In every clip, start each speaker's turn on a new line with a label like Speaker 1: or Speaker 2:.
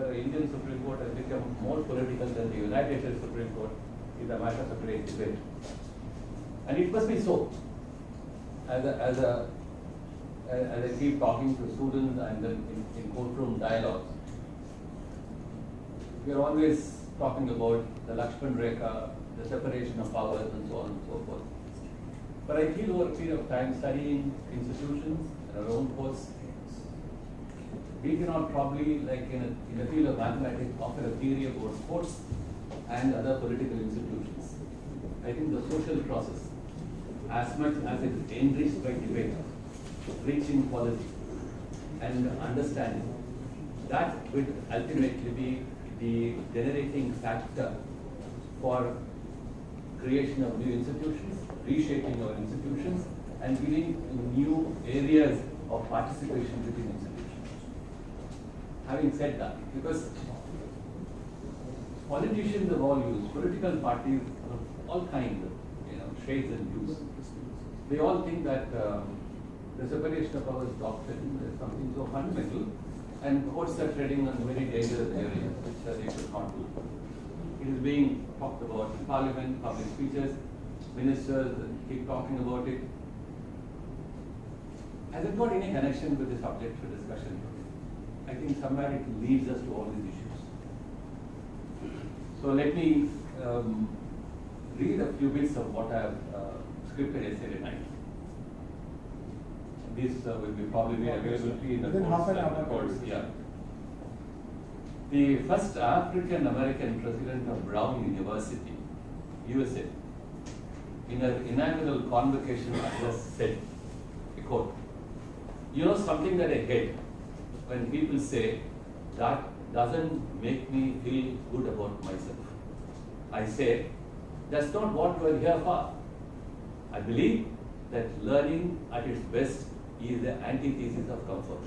Speaker 1: whether the Indian Supreme Court has become more political than the United States Supreme Court is a matter of great debate. And it must be so. As I keep talking to students and then in courtroom dialogues, we are always talking about the Lakshman Rekha, the separation of powers and so on and so forth. But I feel over a period of time studying institutions and our own course, we cannot probably, like in the field of mathematics, offer a theory about courts and other political institutions. I think the social process, as much as it is enriched by debate, reaching quality and understanding, that will ultimately be the generating factor for creation of new institutions, reshaping our institutions, and giving new areas of participation within institutions. Having said that, because politicians of all views, political parties of all kinds of shades and views, they all think that the separation of powers doctrine is something so fundamental, and courts are treading on very dangerous areas which they should not do. It is being talked about in Parliament, public speeches, ministers keep talking about it. Has it got any connection with the subject for discussion? I think somewhere it leads us to all these issues. So let me read a few bits of what I have scripted yesterday night. This will be probably made available in the course. Yeah. The first African American president of Brown University, USA, in her inaugural convocation address said, I quote, "You know something that I hate when people say that doesn't make me feel good about myself. I say, that's not what you are here for. I believe that learning at its best is the antithesis of comfort.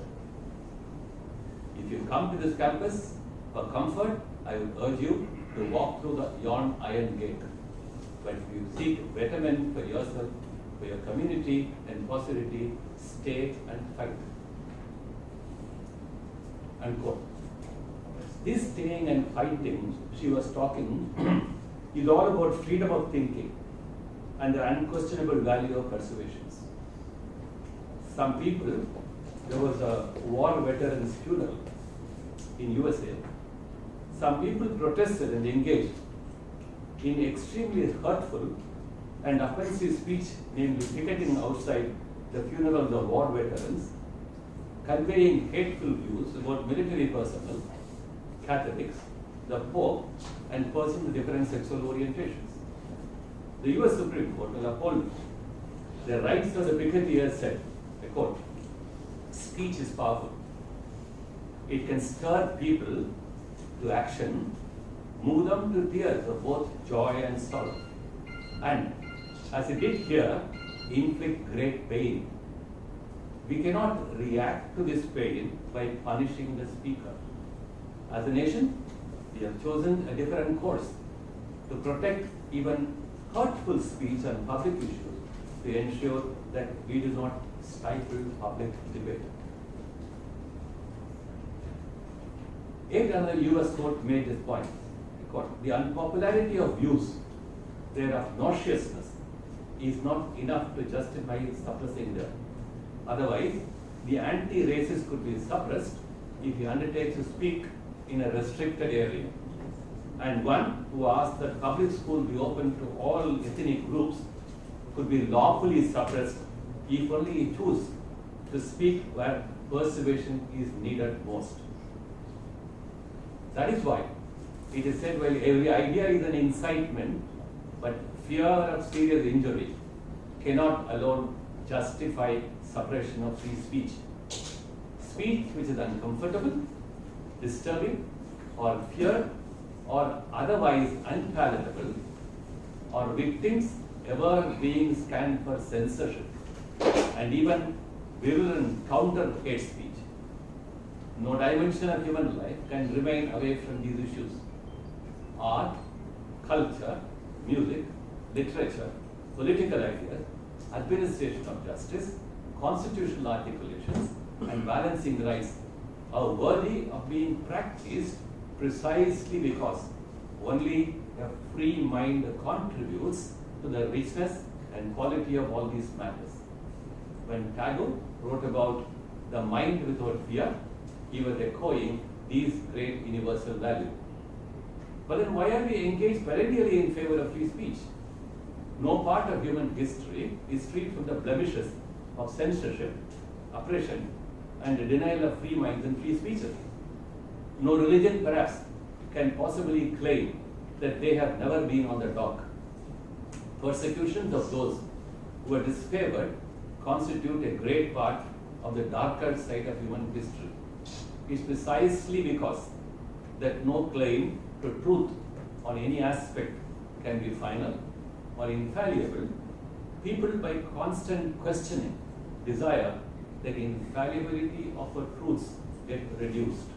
Speaker 1: If you come to this campus for comfort, I would urge you to walk through yon iron gate. But if you seek betterment for yourself, for your community and posterity, stay and fight." Unquote. This staying and fighting she was talking is all about freedom of thinking and the unquestionable value of persuasions. Some people, there was a war veteran's funeral in USA. Some people protested and engaged in extremely hurtful and offensive speech, namely picketing outside the funerals of war veterans, conveying hateful views about military personnel, Catholics, the Pope, and persons with different sexual orientations. The US Supreme Court will uphold the rights of the picketeers said, I quote, "Speech is powerful. It can stir people to action, move them to tears of both joy and sorrow, and, as it did here, inflict great pain. We cannot react to this pain by punishing the speaker. As a nation, we have chosen a different course to protect even hurtful speech on public issues to ensure that we do not stifle public debate." Yet another US court made this point. The unpopularity of views, thereof nauseousness, is not enough to justify suppressing them. Otherwise, the anti-racist could be suppressed if he undertakes to speak in a restricted area. And one who asks that public school be open to all ethnic groups could be lawfully suppressed if only he chooses to speak where persuasion is needed most. That is why it is said, well, every idea is an incitement, but fear of serious injury cannot alone justify suppression of free speech. Speech which is uncomfortable, disturbing, or fear, or otherwise unpalatable, or victims ever being scanned for censorship, and even virulent counter-hate speech. No dimension of human life can remain away from these issues. Art, culture, music, literature, political ideas, administration of justice, constitutional articulations, and balancing rights are worthy of being practiced precisely because only a free mind contributes to the richness and quality of all these matters. When Tagore wrote about the mind without fear, he was echoing these great universal values. But then why are we engaged perennially in favor of free speech? No part of human history is free from the blemishes of censorship, oppression, and the denial of free minds and free speeches. No religion, perhaps, can possibly claim that they have never been on the dock. Persecutions of those who are disfavored constitute a great part of the darker side of human history. It's precisely because that no claim to truth on any aspect can be final or infallible, people by constant questioning desire that infallibility of our truths get reduced.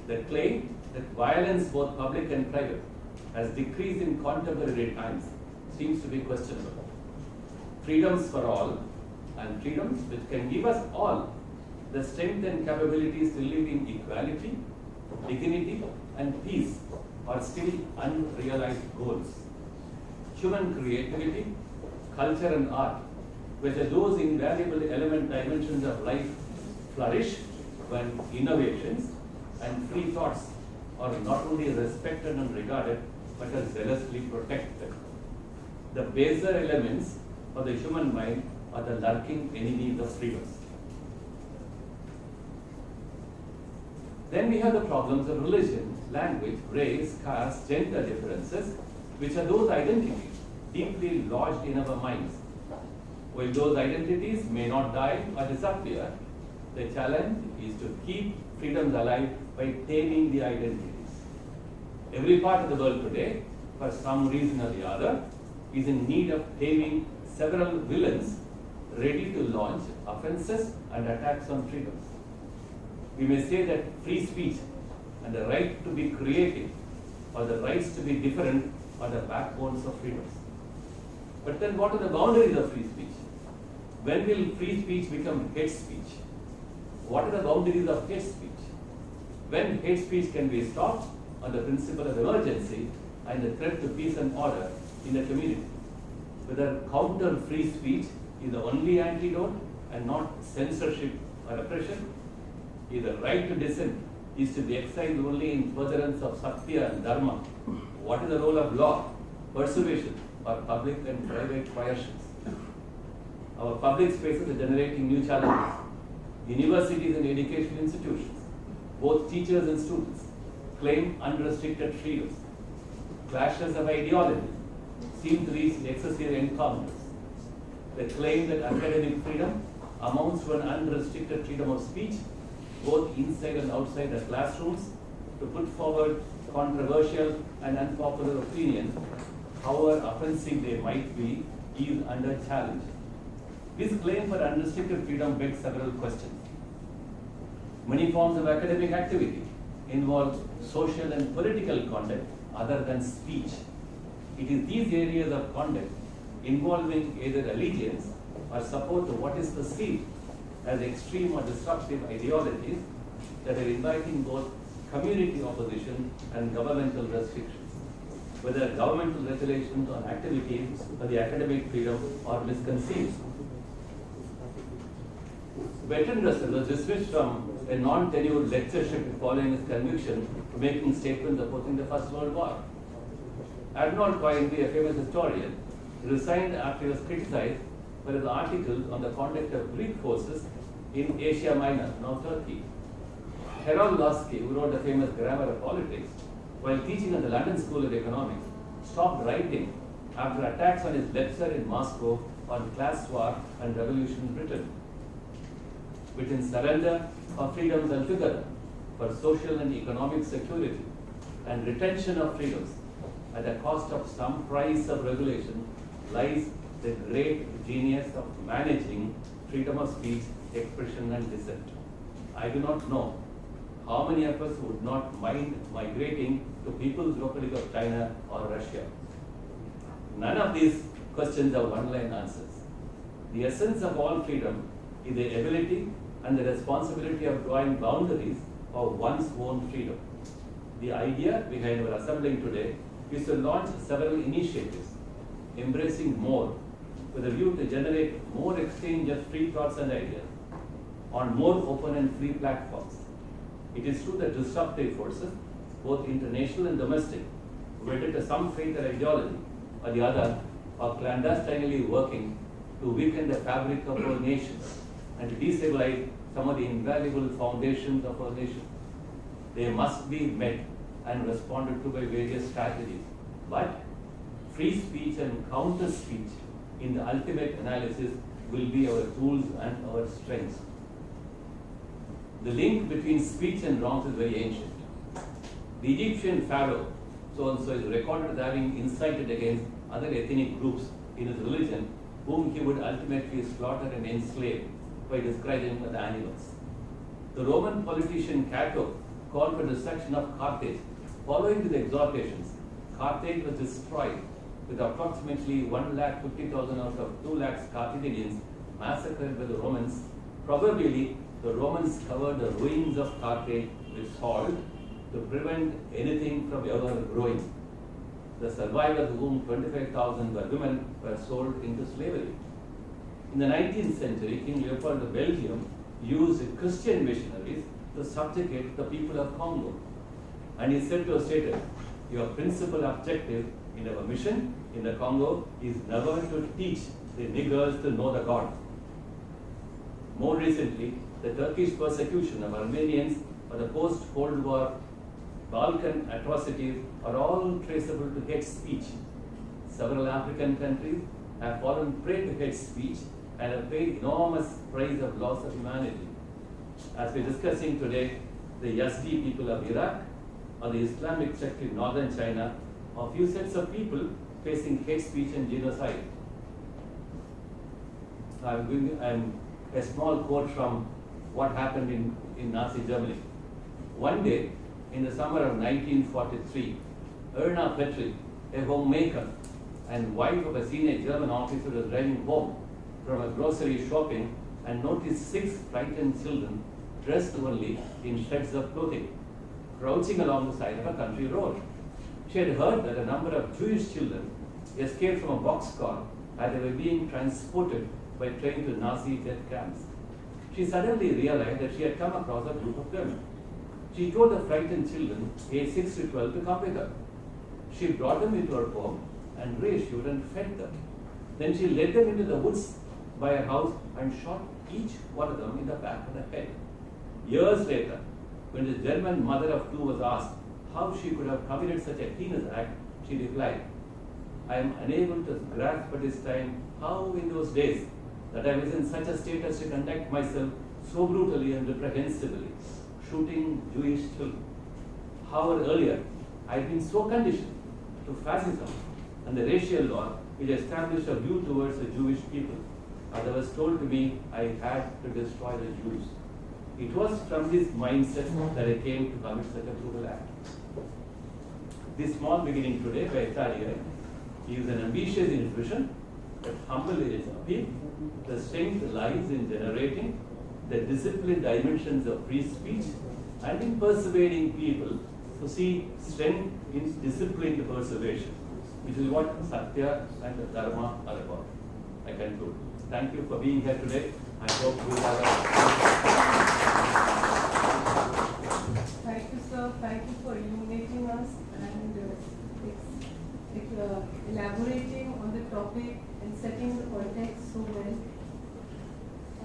Speaker 1: The claim that violence, both public and private, has decreased in contemporary times seems to be questionable. Freedoms for all, and freedoms which can give us all the strength and capabilities to live in equality, dignity, and peace, are still unrealized goals. Human creativity, culture, and art, whether those invaluable element dimensions of life, flourish when innovations and free thoughts are not only respected and regarded, but are zealously protected. The baser elements of the human mind are the lurking enemies of freedoms. Then we have the problems of religion, language, race, caste, gender differences, which are those identities deeply lodged in our minds. While those identities may not die or disappear, the challenge is to keep freedoms alive by taming the identities. Every part of the world today, for some reason or the other, is in need of taming several villains ready to launch offenses and attacks on freedoms. We may say that free speech and the right to be creative or the rights to be different are the backbones of freedoms. But then what are the boundaries of free speech? When will free speech become hate speech? What are the boundaries of hate speech? When hate speech can be stopped on the principle of emergency and the threat to peace and order in the community? Whether counter free speech is the only antidote and not censorship or oppression? Either right to dissent is to be exercised only in furtherance of satya and dharma. What is the role of law, persuasion, or public and private coercions? Our public spaces are generating new challenges. Universities and educational institutions, both teachers and students, claim unrestricted freedoms. Clashes of ideology seem to reach excessive encounters. They claim that academic freedom amounts to an unrestricted freedom of speech, both inside and outside the classrooms, to put forward controversial and unpopular opinions, however offensive they might be, is under challenge. This claim for unrestricted freedom begs several questions. Many forms of academic activity involve social and political conduct other than speech. It is these areas of conduct involving either allegiance or support to what is perceived as extreme or disruptive ideologies that are inviting both community opposition and governmental restrictions. Whether governmental regulations on activities or the academic freedom are misconceived. Bertrand Russell was dismissed from a non-tenured lectureship following his conviction for making statements opposing the First World War. Arnold Toynbee, a famous historian, resigned after he was criticized for his articles on the conduct of Greek forces in Asia Minor, now Turkey. Harold Lasky, who wrote the famous Grammar of Politics, while teaching at the London School of Economics, stopped writing after attacks on his lecture in Moscow on class war and revolution in Britain. Between surrender of freedoms altogether for social and economic security and retention of freedoms at the cost of some price of regulation lies the great genius of managing freedom of speech, expression, and dissent. I do not know how many of us would not mind migrating to People's Republic of China or Russia. None of these questions are one-line answers. The essence of all freedom is the ability and the responsibility of drawing boundaries of one's own freedom. The idea behind our assembling today is to launch several initiatives, embracing more, with a view to generate more exchange of free thoughts and ideas on more open and free platforms. It is true that disruptive forces, both international and domestic, wedded to some faith or ideology or the other, are clandestinely working to weaken the fabric of our nation and to destabilize some of the invaluable foundations of our nation. They must be met and responded to by various strategies. But free speech and counter speech in the ultimate analysis will be our tools and our strengths. The link between speech and wrongs is very ancient. The Egyptian pharaoh, so-and-so, is recorded as having incited against other ethnic groups in his religion, whom he would ultimately slaughter and enslave by describing them as animals. The Roman politician Cato called for destruction of Carthage. Following the exhortations, Carthage was destroyed, with approximately 150,000 out of 2 lakhs Carthaginians massacred by the Romans. Probably the Romans covered the ruins of Carthage with salt to prevent anything from ever growing. The survivors, of whom 25,000 were women, were sold into slavery. In the 19th century, King Leopold of Belgium used Christian missionaries to subjugate the people of Congo. And he said to us later, your principal objective in our mission in the Congo is never to teach the niggers to know the God. More recently, the Turkish persecution of Armenians or the post-Cold War Balkan atrocities are all traceable to hate speech. Several African countries have fallen prey to hate speech and have paid enormous price of loss of humanity. As we're discussing today, the Yazdi people of Iraq or the Islamic sect in northern China are few sets of people facing hate speech and genocide. I'm giving a small quote from what happened in Nazi Germany. One day, in the summer of 1943, Erna Petri, a homemaker and wife of a senior German officer, was driving home from a grocery shopping and noticed 6 frightened children dressed only in shreds of clothing, crouching along the side of a country road. She had heard that a number of Jewish children escaped from a boxcar as they were being transported by train to Nazi death camps. She suddenly realized that she had come across a group of them. She told the frightened children, aged 6 to 12, to come with her. She brought them into her home and reassured and fed them. Then she led them into the woods by her house and shot each one of them in the back of the head. Years later, when the German mother of 2 was asked how she could have committed such a heinous act, she replied, I am unable to grasp at this time how in those days that I was in such a state as to conduct myself so brutally and reprehensibly, shooting Jewish children. However, earlier, I had been so conditioned to fascism and the racial law which established a view towards the Jewish people, as I was told to me I had to destroy the Jews. It was from this mindset that I came to commit such a brutal act. This small beginning today by HRDI is an ambitious in its vision, but humble in its appeal. The strength lies in generating the disciplined dimensions of free speech and in persuading people to see strength in disciplined persuasion, which is what Satya and Dharma are about. I conclude. Thank you for being here today. I hope we have
Speaker 2: Thank you, sir. Thank you for illuminating us and elaborating on the topic and setting the context so well.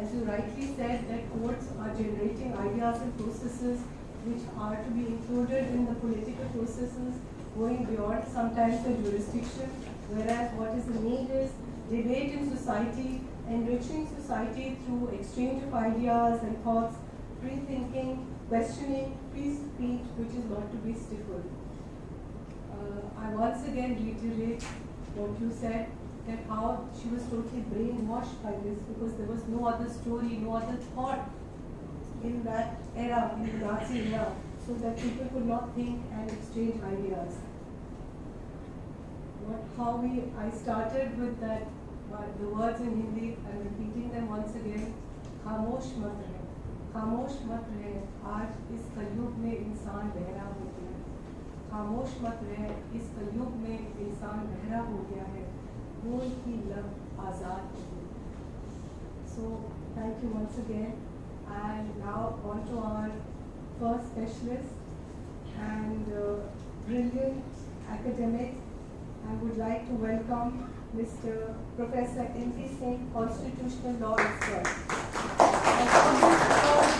Speaker 2: As you rightly said, that courts are generating ideas and processes which are to be included in the political processes, going beyond sometimes the jurisdiction, whereas what is the need is debate in society, enriching society through exchange of ideas and thoughts, free thinking, questioning, free speech, which is not to be stifled. I once again reiterate what you said, that how she was totally brainwashed by this, because there was no other story, no other thought in that era, in the Nazi era, so that people could not think and exchange ideas. I started with that, the words in Hindi, I'm repeating them once again, Khamosh mat rahe. खामोश मत रहे, आज इस कलयुग में इंसान बहरा हो गया है। खामोश मत रहे, इस कलयुग में इंसान बहरा हो गया है, बोल की लब आज़ाद हो गई। So, thank you once again. And now on to our first specialist and brilliant academic. I would like to welcome Mr. Professor N.P. Singh, Constitutional Law Expert. And for this purpose,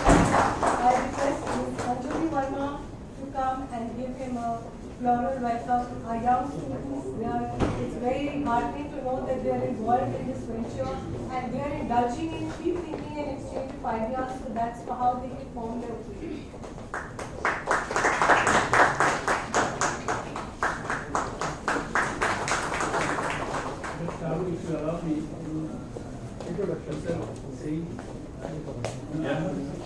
Speaker 2: I request Ms. Anjali Verma to come and give him a floral welcome. Our young students, it's very heartening to know that they are involved in this venture and they are indulging in free thinking and exchange of ideas, so that's how they can form their opinion.